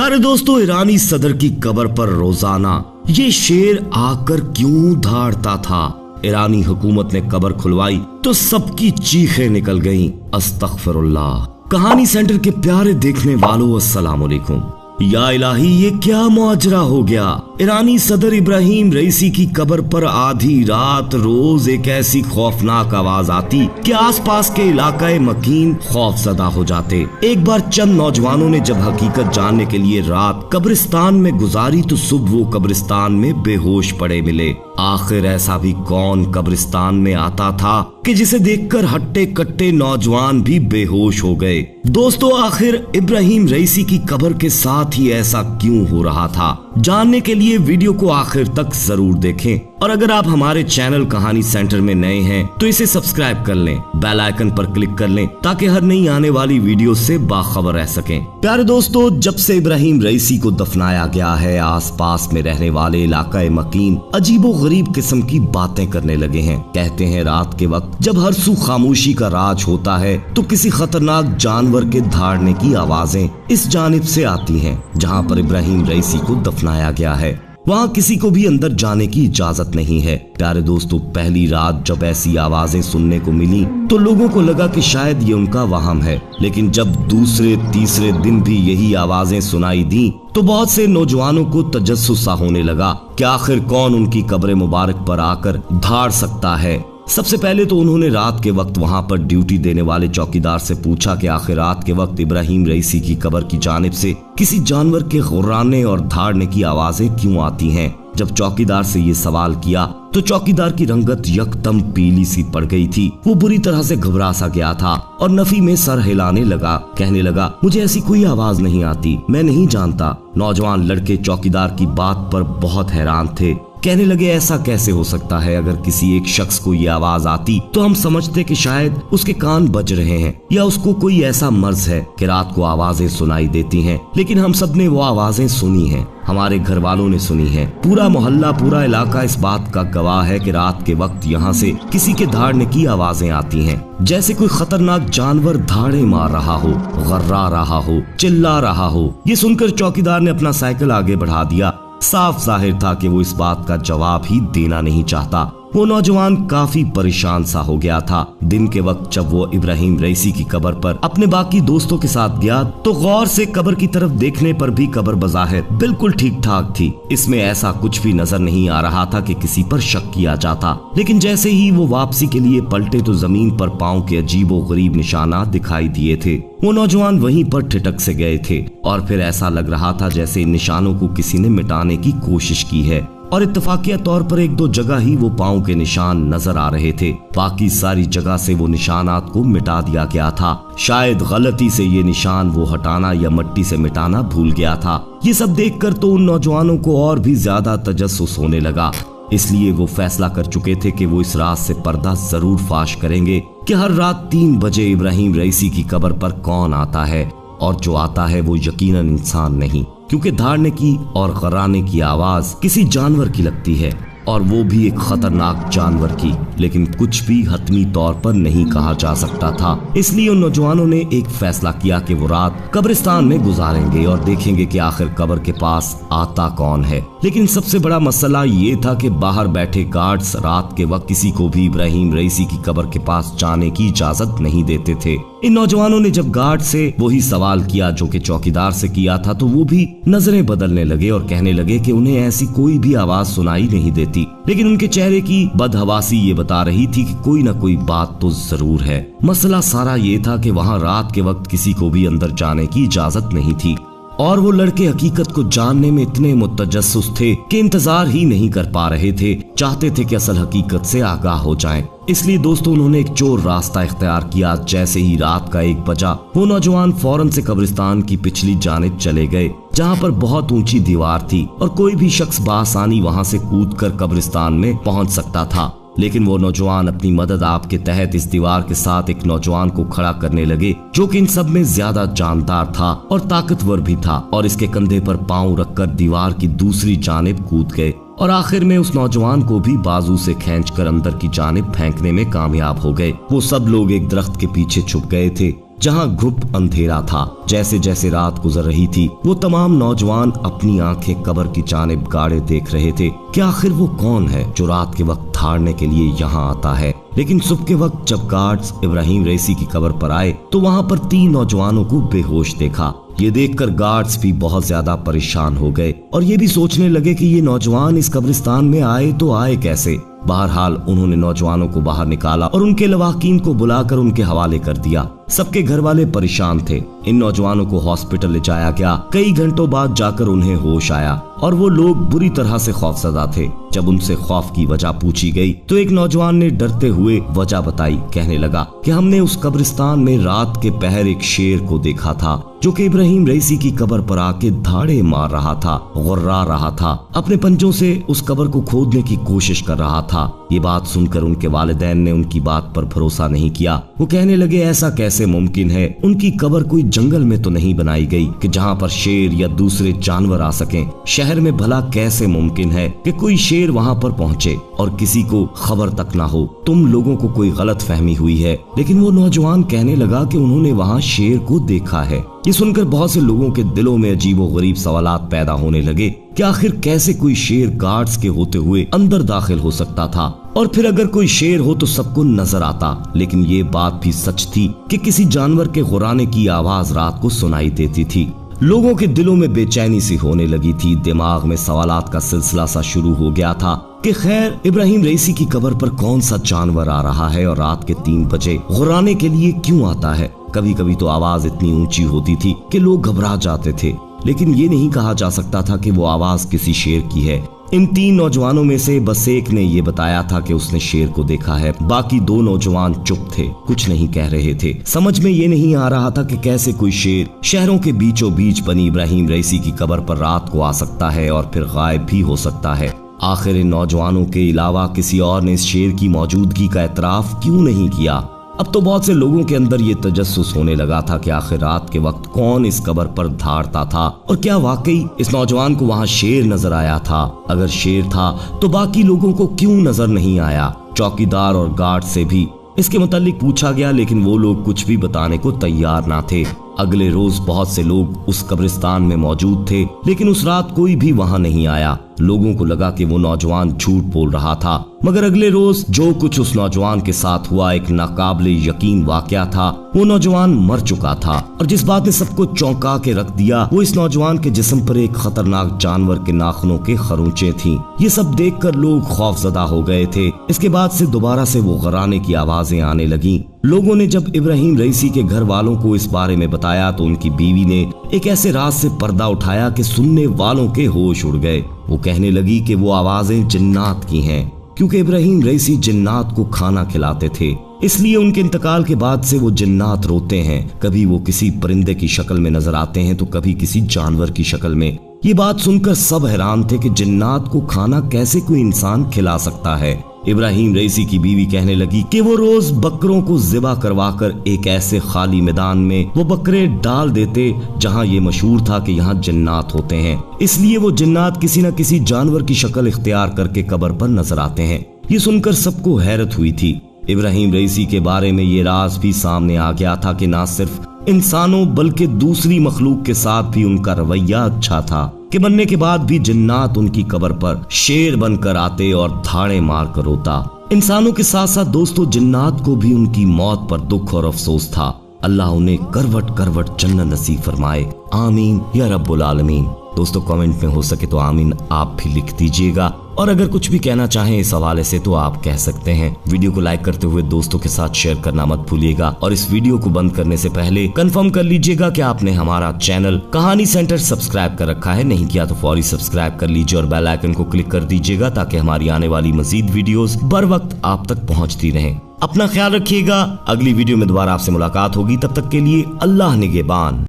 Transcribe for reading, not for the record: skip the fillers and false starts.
प्यारे दोस्तों, ईरानी सदर की कब्र पर रोजाना ये शेर आकर क्यों धाड़ता था। ईरानी हुकूमत ने कब्र खुलवाई तो सबकी चीखें निकल गईं। अस्तगफिरुल्लाह। कहानी सेंटर के प्यारे देखने वालों, अस्सलाम वालेकुम। या इलाही, ये क्या मुआजरा हो गया। ईरानी सदर इब्राहिम रईसी की कब्र पर आधी रात रोज एक ऐसी खौफनाक आवाज आती कि आसपास के इलाके मकीन खौफजदा हो जाते। एक बार चंद नौजवानों ने जब हकीकत जानने के लिए रात कब्रिस्तान में गुजारी तो सुबह वो कब्रिस्तान में बेहोश पड़े मिले। आखिर ऐसा भी कौन कब्रिस्तान में आता था कि जिसे देखकर हट्टे कट्टे नौजवान भी बेहोश हो गए। दोस्तों, आखिर इब्राहिम रईसी की कब्र के साथ ही ऐसा क्यों हो रहा था, जानने के लिए वीडियो को आखिर तक जरूर देखें। और अगर आप हमारे चैनल कहानी सेंटर में नए हैं तो इसे सब्सक्राइब कर लें, बेल आइकन पर क्लिक कर लें ताकि हर नई आने वाली वीडियो से बाखबर रह सकें। प्यारे दोस्तों, जब से इब्राहिम रईसी को दफनाया गया है, आसपास में रहने वाले इलाके मकीन अजीबो गरीब किस्म की बातें करने लगे हैं। कहते हैं रात के वक्त जब हर सू खामोशी का राज होता है तो किसी खतरनाक जानवर के धाड़ने की आवाजें इस जानिब से आती हैं जहां पर इब्राहिम रईसी को दफनाया गया है। वहाँ किसी को भी अंदर जाने की इजाजत नहीं है। प्यारे दोस्तों, पहली रात जब ऐसी आवाजें सुनने को मिली तो लोगों को लगा कि शायद ये उनका वहम है, लेकिन जब दूसरे तीसरे दिन भी यही आवाजें सुनाई दी तो बहुत से नौजवानों को तजस्सुस सा होने लगा कि आखिर कौन उनकी कब्र मुबारक पर आकर धाड़ सकता है। सबसे पहले तो उन्होंने रात के वक्त वहां पर ड्यूटी देने वाले चौकीदार से पूछा कि आखिर रात के वक्त इब्राहिम रईसी की कब्र की जानिब से किसी जानवर के गुर्राने और धाड़ने की आवाजें क्यों आती हैं। जब चौकीदार से ये सवाल किया तो चौकीदार की रंगत यकदम पीली सी पड़ गई थी। वो बुरी तरह से घबरा सा गया था और नफी में सर हिलाने लगा। कहने लगा, मुझे ऐसी कोई आवाज नहीं आती, मैं नहीं जानता। नौजवान लड़के चौकीदार की बात पर बहुत हैरान थे। कहने लगे, ऐसा कैसे हो सकता है। अगर किसी एक शख्स को ये आवाज आती तो हम समझते कि शायद उसके कान बज रहे हैं या उसको कोई ऐसा मर्ज है कि रात को आवाजें सुनाई देती हैं। लेकिन हम सब ने वो आवाजें सुनी हैं, हमारे घर वालों ने सुनी है। पूरा मोहल्ला, पूरा इलाका इस बात का गवाह है कि रात के वक्त यहाँ से किसी के धाड़ने की आवाजें आती हैं, जैसे कोई खतरनाक जानवर धाड़े मार रहा हो, गर्रा रहा हो, चिल्ला रहा हो। ये सुनकर चौकीदार ने अपना साइकिल आगे बढ़ा दिया। साफ जाहिर था कि वो इस बात का जवाब ही देना नहीं चाहता। वो नौजवान काफी परेशान सा हो गया था। दिन के वक्त जब वो इब्राहिम रईसी की कब्र पर अपने बाकी दोस्तों के साथ गया तो गौर से कब्र की तरफ देखने पर भी कब्र बज़ाहिर बिल्कुल ठीक ठाक थी। इसमें ऐसा कुछ भी नजर नहीं आ रहा था कि किसी पर शक किया जाता। लेकिन जैसे ही वो वापसी के लिए पलटे तो जमीन पर पांव के अजीबो गरीब निशानात दिखाई दिए थे। वो नौजवान वहीं पर ठिठक से गए थे और फिर ऐसा लग रहा था जैसे इन निशानों को किसी ने मिटाने की कोशिश की है। और इत्तफाकिया तौर पर एक दो जगह ही वो पांव के निशान नजर आ रहे थे, बाकी सारी जगह से वो निशानात को मिटा दिया गया था। शायद गलती से ये निशान वो हटाना या मिट्टी से मिटाना भूल गया था। ये सब देखकर तो उन नौजवानों को और भी ज्यादा तजस्सुस होने लगा। इसलिए वो फैसला कर चुके थे कि वो इस रात से पर्दा जरूर फाश करेंगे कि हर रात 3 बजे इब्राहिम रईसी की कब्र पर कौन आता है। और जो आता है वो यकीनन इंसान नहीं, क्योंकि धाड़ने की और गर्राने की आवाज किसी जानवर की लगती है, और वो भी एक खतरनाक जानवर की। लेकिन कुछ भी हतमी तौर पर नहीं कहा जा सकता था। इसलिए उन नौजवानों ने एक फैसला किया कि वो रात कब्रिस्तान में गुजारेंगे और देखेंगे कि आखिर कब्र के पास आता कौन है। लेकिन सबसे बड़ा मसला ये था कि बाहर बैठे गार्ड्स रात के वक्त किसी को भी इब्राहिम रईसी की कब्र के पास जाने की इजाजत नहीं देते थे। इन नौजवानों ने जब गार्ड से वही सवाल किया जो कि चौकीदार से किया था तो वो भी नजरें बदलने लगे और कहने लगे कि उन्हें ऐसी कोई भी आवाज सुनाई नहीं देती। लेकिन उनके चेहरे की बदहवासी ये बता रही थी कि कोई ना कोई बात तो जरूर है। मसला सारा ये था कि वहाँ रात के वक्त किसी को भी अंदर जाने की इजाजत नहीं थी और वो लड़के हकीकत को जानने में इतने मुतजस्सिस थे कि इंतजार ही नहीं कर पा रहे थे। चाहते थे कि असल हकीकत से आगाह हो जाएं। इसलिए दोस्तों, उन्होंने एक चोर रास्ता इख्तियार किया। जैसे ही रात का 1 बजा वो नौजवान फौरन से कब्रिस्तान की पिछली जानिब चले गए, जहाँ पर बहुत ऊंची दीवार थी और कोई भी शख्स बासानी वहाँ से कूदकर कब्रिस्तान में पहुँच सकता था। लेकिन वो नौजवान अपनी मदद आपके तहत इस दीवार के साथ एक नौजवान को खड़ा करने लगे जो कि इन सब में ज्यादा जानदार था और ताकतवर भी था, और इसके कंधे पर पांव रखकर दीवार की दूसरी जानिब कूद गए और आखिर में उस नौजवान को भी बाजू से खींचकर अंदर की जानिब फेंकने में कामयाब हो गए। वो सब लोग एक दरख्त के पीछे छुप गए थे जहाँ घुप अंधेरा था। जैसे जैसे रात गुजर रही थी वो तमाम नौजवान अपनी आंखें कब्र की जानिब गाड़े देख रहे थे कि आखिर वो कौन है जो रात के वक्त धाड़ने के लिए यहाँ आता है। लेकिन सुबह के वक्त जब गार्ड्स इब्राहिम रईसी की कब्र पर आए तो वहाँ पर 3 नौजवानों को बेहोश देखा। ये देखकर गार्ड्स भी बहुत ज्यादा परेशान हो गए और ये भी सोचने लगे कि ये नौजवान इस कब्रिस्तान में आए तो आए कैसे। बहरहाल उन्होंने नौजवानों को बाहर निकाला और उनके लवाकिन को बुलाकर उनके हवाले कर दिया। सबके घर वाले परेशान थे। इन नौजवानों को हॉस्पिटल ले जाया गया। कई घंटों बाद जाकर उन्हें होश आया और वो लोग बुरी तरह से खौफजदा थे। जब उनसे खौफ की वजह पूछी गई तो एक नौजवान ने डरते हुए वजह बताई। कहने लगा कि हमने उस कब्रिस्तान में रात के पहर एक शेर को देखा था जो कि इब्राहिम रईसी की कब्र पर आके धाड़े मार रहा था, गुर्रा रहा था, अपने पंजों से उस कब्र को खोदने की कोशिश कर रहा था। ये बात सुनकर उनके वालिदैन ने उनकी बात पर भरोसा नहीं किया। वो कहने लगे ऐसा कैसे मुमकिन है, उनकी कब्र कोई जंगल में तो नहीं बनाई गई कि जहाँ पर शेर या दूसरे जानवर आ सकें। शहर में भला कैसे मुमकिन है कि कोई शेर वहाँ पर पहुँचे और किसी को खबर तक ना हो। तुम लोगों को कोई गलत फहमी हुई है। लेकिन वो नौजवान कहने लगा कि उन्होंने वहाँ शेर को देखा है। ये सुनकर बहुत से लोगों के दिलों में अजीबो गरीब सवालात पैदा होने लगे कि आखिर कैसे कोई शेर गार्ड्स के होते हुए अंदर दाखिल हो सकता था, और फिर अगर कोई शेर हो तो सबको नजर आता। लेकिन ये बात भी सच थी कि किसी जानवर के गुर्राने की आवाज रात को सुनाई देती थी। लोगों के दिलों में बेचैनी सी होने लगी थी। दिमाग में सवालात का सिलसिला सा शुरू हो गया था कि खैर इब्राहिम रईसी की कब्र पर कौन सा जानवर आ रहा है और रात के 3 बजे गुर्राने के लिए क्यों आता है। कभी कभी तो आवाज इतनी ऊंची होती थी कि लोग घबरा जाते थे, लेकिन ये नहीं कहा जा सकता था कि वो आवाज किसी शेर की है। इन 3 नौजवानों में से बस एक ने ये बताया था कि उसने शेर को देखा है। बाकी 2 नौजवान चुप थे, कुछ नहीं कह रहे थे। समझ में ये नहीं आ रहा था कि कैसे कोई शेर शहरों के बीचों बीच बनी इब्राहिम रईसी की कब्र पर रात को आ सकता है और फिर गायब भी हो सकता है। आखिर इन नौजवानों के अलावा किसी और ने इस शेर की मौजूदगी का एतराफ क्यों नहीं किया। अब तो बहुत से लोगों के अंदर ये तजस्सुस होने लगा था कि आखिर रात के वक्त कौन इस कब्र पर धाड़ता था और क्या वाकई इस नौजवान को वहाँ शेर नजर आया था। अगर शेर था तो बाकी लोगों को क्यों नजर नहीं आया। चौकीदार और गार्ड से भी इसके मुतालिक पूछा गया, लेकिन वो लोग कुछ भी बताने को तैयार ना थे। अगले रोज बहुत से लोग उस कब्रिस्तान में मौजूद थे, लेकिन उस रात कोई भी वहां नहीं आया। लोगों को लगा कि वो नौजवान झूठ बोल रहा था, मगर अगले रोज जो कुछ उस नौजवान के साथ हुआ एक नाकाबिले यकीन वाकया था। वो नौजवान मर चुका था और जिस बात ने सबको चौंका के रख दिया वो इस नौजवान के जिस्म पर एक खतरनाक जानवर के नाखूनों के खरोंचे थीं। ये सब देखकर लोग खौफजदा हो गए थे। इसके बाद से दोबारा से वो गराने की आवाजें आने लगी। लोगों ने जब इब्राहिम रईसी के घर वालों को इस बारे में बताया तो उनकी बीवी ने एक ऐसे राज से पर्दा उठाया कि सुनने वालों के होश उड़ गए। वो कहने लगी कि वो आवाजें जिन्नात की हैं, क्योंकि इब्राहिम रईसी जिन्नात को खाना खिलाते थे, इसलिए उनके इंतकाल के बाद से वो जिन्नात रोते हैं। कभी वो किसी परिंदे की शक्ल में नजर आते हैं तो कभी किसी जानवर की शक्ल में। ये बात सुनकर सब हैरान थे कि जिन्नात को खाना कैसे कोई इंसान खिला सकता है। इब्राहिम रईसी की बीवी कहने लगी कि वो रोज बकरों को ज़िबा करवाकर एक ऐसे खाली मैदान में वो बकरे डाल देते जहां ये मशहूर था कि यहाँ जिन्नात होते हैं, इसलिए वो जिन्नात किसी न किसी जानवर की शक्ल इख्तियार करके कब्र पर नजर आते हैं। ये सुनकर सबको हैरत हुई थी। इब्राहिम रईसी के बारे में ये राज भी सामने आ गया था कि ना सिर्फ इंसानों बल्कि दूसरी मखलूक के साथ भी उनका रवैया अच्छा था कि मरने के बाद भी जिन्नात उनकी कब्र पर शेर बनकर आते और धाड़े मार कर रोता। इंसानों के साथ साथ दोस्तों जिन्नात को भी उनकी मौत पर दुख और अफसोस था। अल्लाह उन्हें करवट करवट जन्नत नसीब फरमाए, आमीन या रब्बुल आलमीन। दोस्तों कमेंट में हो सके तो आमीन आप भी लिख दीजिएगा, और अगर कुछ भी कहना चाहें इस हवाले से तो आप कह सकते हैं। वीडियो को लाइक करते हुए दोस्तों के साथ शेयर करना मत भूलिएगा, और इस वीडियो को बंद करने से पहले कंफर्म कर लीजिएगा कि आपने हमारा चैनल कहानी सेंटर सब्सक्राइब कर रखा है। नहीं किया तो फौरी सब्सक्राइब कर लीजिए और बेल आइकन को क्लिक कर दीजिएगा ताकि हमारी आने वाली मजीद वीडियोस बर वक्त आप तक पहुंचती रहें। अपना ख्याल रखिएगा। अगली वीडियो में दोबारा आपसे मुलाकात होगी, तब तक के लिए अल्लाह निगहबान।